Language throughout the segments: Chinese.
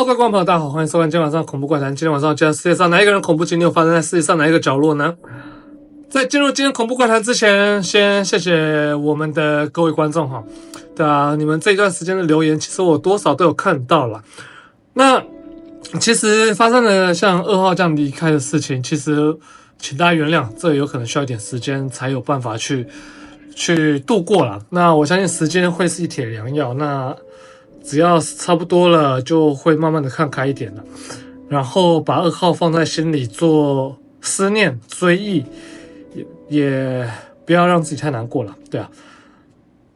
Hello， 各位观众朋友，大家好，欢迎收看今天晚上恐怖怪谈。今天晚上，世界上哪一个人恐怖经历发生在世界上哪一个角落呢？在进入今天恐怖怪谈之前，先谢谢我们的各位观众哈。对啊，你们这一段时间的留言，其实我多少都有看到啦。那其实发生了像2号这样离开的事情，其实请大家原谅，这有可能需要一点时间才有办法去度过啦。那我相信时间会是一铁良药，那只要差不多了，就会慢慢的看开一点了，然后把2号放在心里做思念追忆，也不要让自己太难过了，对啊，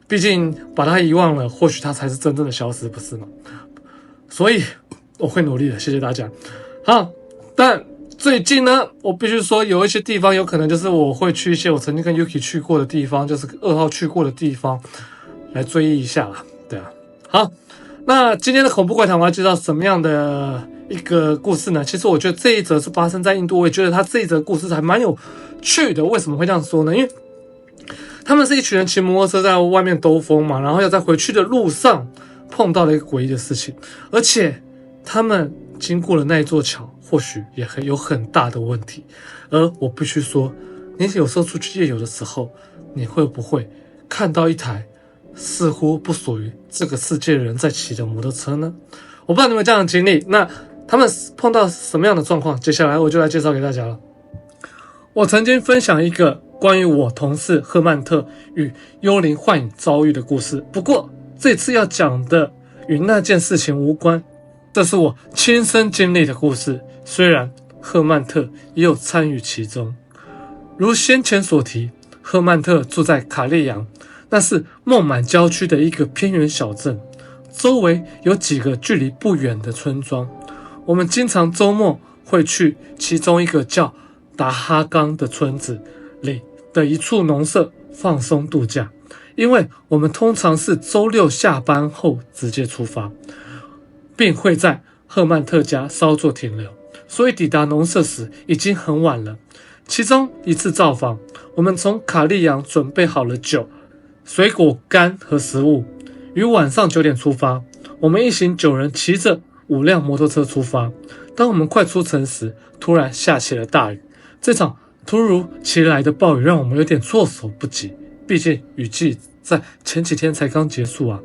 毕竟把他遗忘了，或许他才是真正的消失，不是吗？所以我会努力的，谢谢大家。好，但最近呢，我必须说有一些地方有可能就是我会去一些我曾经跟 Yuki 去过的地方，就是2号去过的地方来追忆一下啦，对啊。好，那今天的恐怖怪谈我要介绍什么样的一个故事呢？其实我觉得这一则是发生在印度，我也觉得他这一则故事还蛮有趣的。为什么会这样说呢？因为他们是一群人骑摩托车在外面兜风嘛，然后要在回去的路上碰到了一个诡异的事情，而且他们经过了那一座桥，或许也有很大的问题。而我必须说，你有时候出去夜游的时候，你会不会看到一台似乎不属于这个世界的人在骑的摩托车呢？我不知道你们有这样的经历，那他们碰到什么样的状况？接下来我就来介绍给大家了。我曾经分享一个关于我同事赫曼特与幽灵幻影遭遇的故事，不过这次要讲的与那件事情无关，这是我亲身经历的故事，虽然赫曼特也有参与其中。如先前所提，赫曼特住在卡利扬，那是孟买郊区的一个偏远小镇，周围有几个距离不远的村庄。我们经常周末会去其中一个叫达哈冈的村子里的一处农舍放松度假，因为我们通常是周六下班后直接出发，并会在赫曼特家稍作停留，所以抵达农舍时已经很晚了。其中一次造访，我们从卡利扬准备好了酒、水果干和食物，于晚上9点出发。我们一行9人骑着5辆摩托车出发。当我们快出城时，突然下起了大雨。这场突如其来的暴雨让我们有点措手不及，毕竟雨季在前几天才刚结束啊。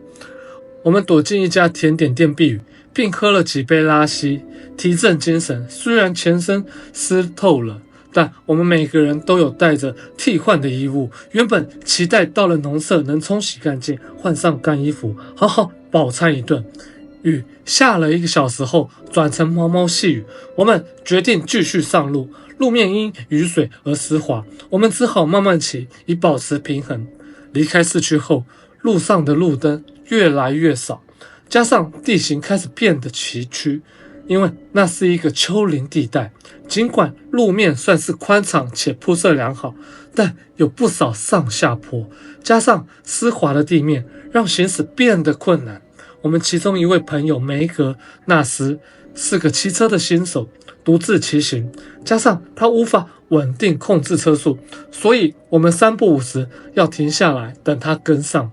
我们躲进一家甜点店避雨，并喝了几杯拉稀，提振精神。虽然全身湿透了，但我们每个人都有带着替换的衣物，原本期待到了农舍能冲洗干净，换上干衣服，好好饱餐一顿。雨下了1个小时后，转成毛毛细雨，我们决定继续上路。路面因雨水而湿滑，我们只好慢慢骑，以保持平衡。离开市区后，路上的路灯越来越少，加上地形开始变得崎岖，因为那是一个丘陵地带。尽管路面算是宽敞且铺设良好，但有不少上下坡，加上湿滑的地面，让行驶变得困难。我们其中一位朋友梅格那时是个骑车的新手，独自骑行，加上他无法稳定控制车速，所以我们3不5时要停下来等他跟上。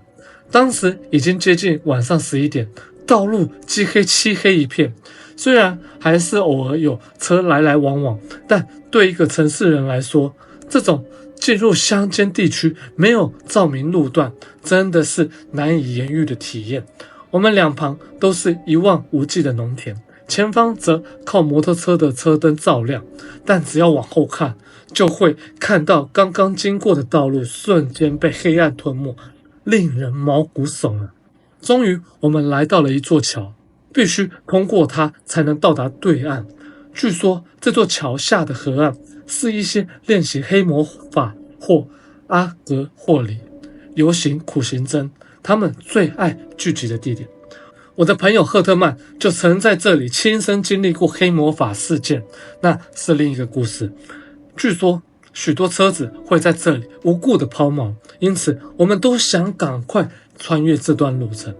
当时已经接近晚上11点，道路漆黑一片，虽然还是偶尔有车来来往往，但对一个城市人来说，这种进入乡间地区没有照明路段，真的是难以言喻的体验。我们两旁都是一望无际的农田，前方则靠摩托车的车灯照亮，但只要往后看，就会看到刚刚经过的道路瞬间被黑暗吞没，令人毛骨悚然。终于，我们来到了一座桥，必须通过它才能到达对岸。据说这座桥下的河岸是一些练习黑魔法或阿格霍里游行苦行僧他们最爱聚集的地点。我的朋友赫特曼就曾在这里亲身经历过黑魔法事件，那是另一个故事。据说许多车子会在这里无故的抛锚，因此我们都想赶快穿越这段路程。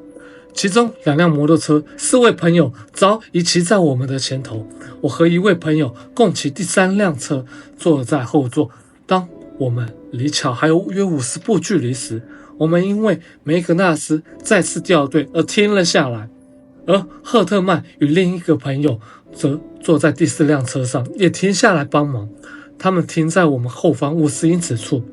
其中2辆摩托车，4位朋友早已骑在我们的前头，我和一位朋友共骑第3辆车，坐在后座。当我们离桥还有约50步距离时，我们因为梅格纳斯再次掉队而停了下来，而赫特曼与另一个朋友则坐在第4辆车上，也停下来帮忙。他们停在我们后方50英尺处。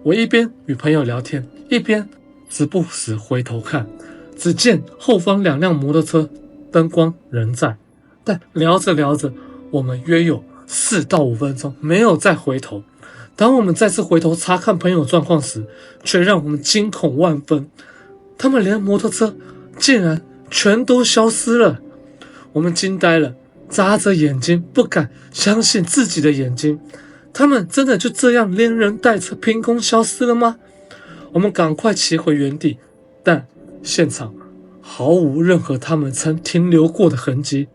我一边与朋友聊天，一边时不时回头看，只见后方2辆摩托车灯光仍在，但聊着聊着，我们约有4到5分钟没有再回头。当我们再次回头查看朋友状况时，却让我们惊恐万分，他们连摩托车竟然全都消失了。我们惊呆了，眨着眼睛，不敢相信自己的眼睛。他们真的就这样连人带车凭空消失了吗？我们赶快骑回原地，但现场毫无任何他们曾停留过的痕迹。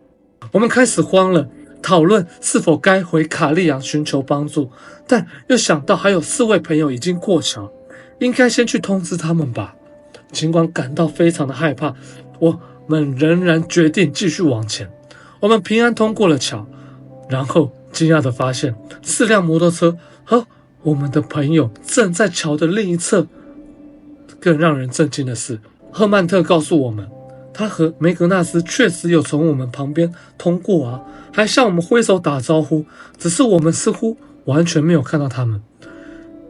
我们开始慌了，讨论是否该回卡利昂寻求帮助，但又想到还有4位朋友已经过桥，应该先去通知他们吧。尽管感到非常的害怕，我们仍然决定继续往前。我们平安通过了桥，然后惊讶地发现4辆摩托车和我们的朋友正在桥的另一侧。更让人震惊的是，赫曼特告诉我们，他和梅格纳斯确实有从我们旁边通过啊，还向我们挥手打招呼，只是我们似乎完全没有看到他们。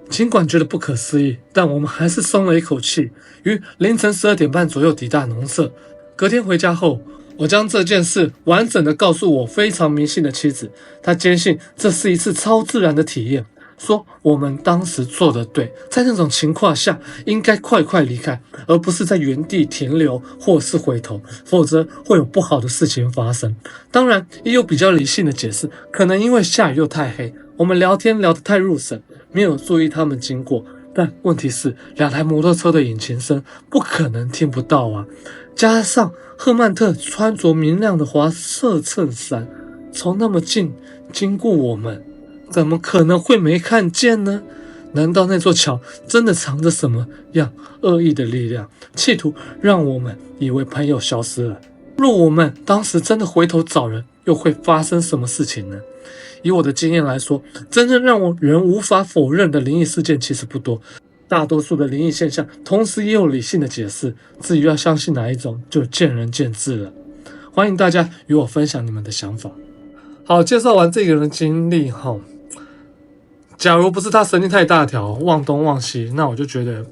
尽管觉得不可思议，但我们还是松了一口气，于凌晨12点半左右抵达农舍。隔天回家后，我将这件事完整的告诉我非常迷信的妻子，她坚信这是一次超自然的体验，说我们当时做得对，在那种情况下应该快离开，而不是在原地停留或是回头，否则会有不好的事情发生。当然也有比较理性的解释，可能因为下雨又太黑，我们聊天聊得太入神，没有注意他们经过。但问题是2台摩托车的引擎声不可能听不到啊，加上赫曼特穿着明亮的黄色衬衫，从那么近经过我们，怎么可能会没看见呢？难道那座桥真的藏着什么样恶意的力量，企图让我们以为朋友消失了？若我们当时真的回头找人，又会发生什么事情呢？以我的经验来说，真正让人无法否认的灵异事件其实不多，大多数的灵异现象同时也有理性的解释，至于要相信哪一种就见仁见智了。欢迎大家与我分享你们的想法。好，介绍完这个人的经历后，假如不是他神经太大条，忘东忘西，那我就觉得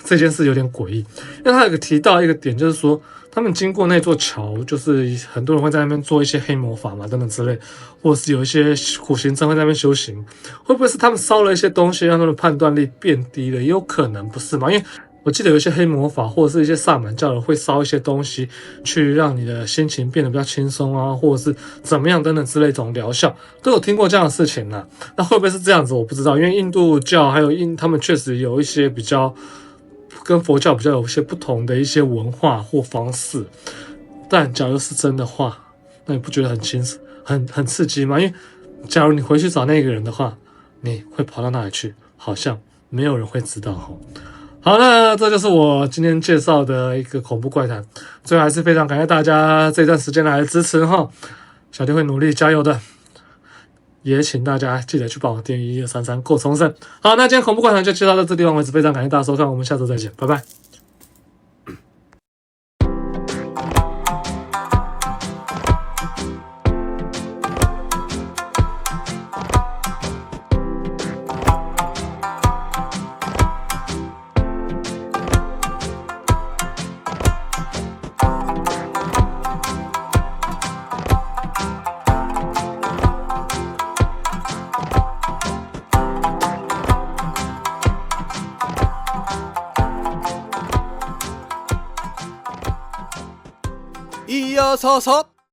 这件事有点诡异。因为他有提到一个点，就是说他们经过那座桥，就是很多人会在那边做一些黑魔法嘛，等等之类，或者是有一些苦行僧会在那边修行，会不会是他们烧了一些东西，让他们的判断力变低了？也有可能，不是吗？因为我记得有一些黑魔法或者是一些萨满教的会烧一些东西，去让你的心情变得比较轻松啊，或者是怎么样等等之类这种疗效，都有听过这样的事情啊。那会不会是这样子？我不知道，因为印度教还有他们确实有一些比较跟佛教比较有一些不同的一些文化或方式。但假如是真的话，那你不觉得很刺激吗？因为假如你回去找那个人的话，你会跑到哪里去？好像没有人会知道齁。好，那这就是我今天介绍的一个恐怖怪谈。最后还是非常感谢大家这段时间来的支持齁，小弟会努力加油的。也请大家记得去帮我订阅1233够重生。好，那今天恐怖怪谈就介绍到这地方为止，非常感谢大家收看，我们下周再见，拜拜。咿呀嚓嚓。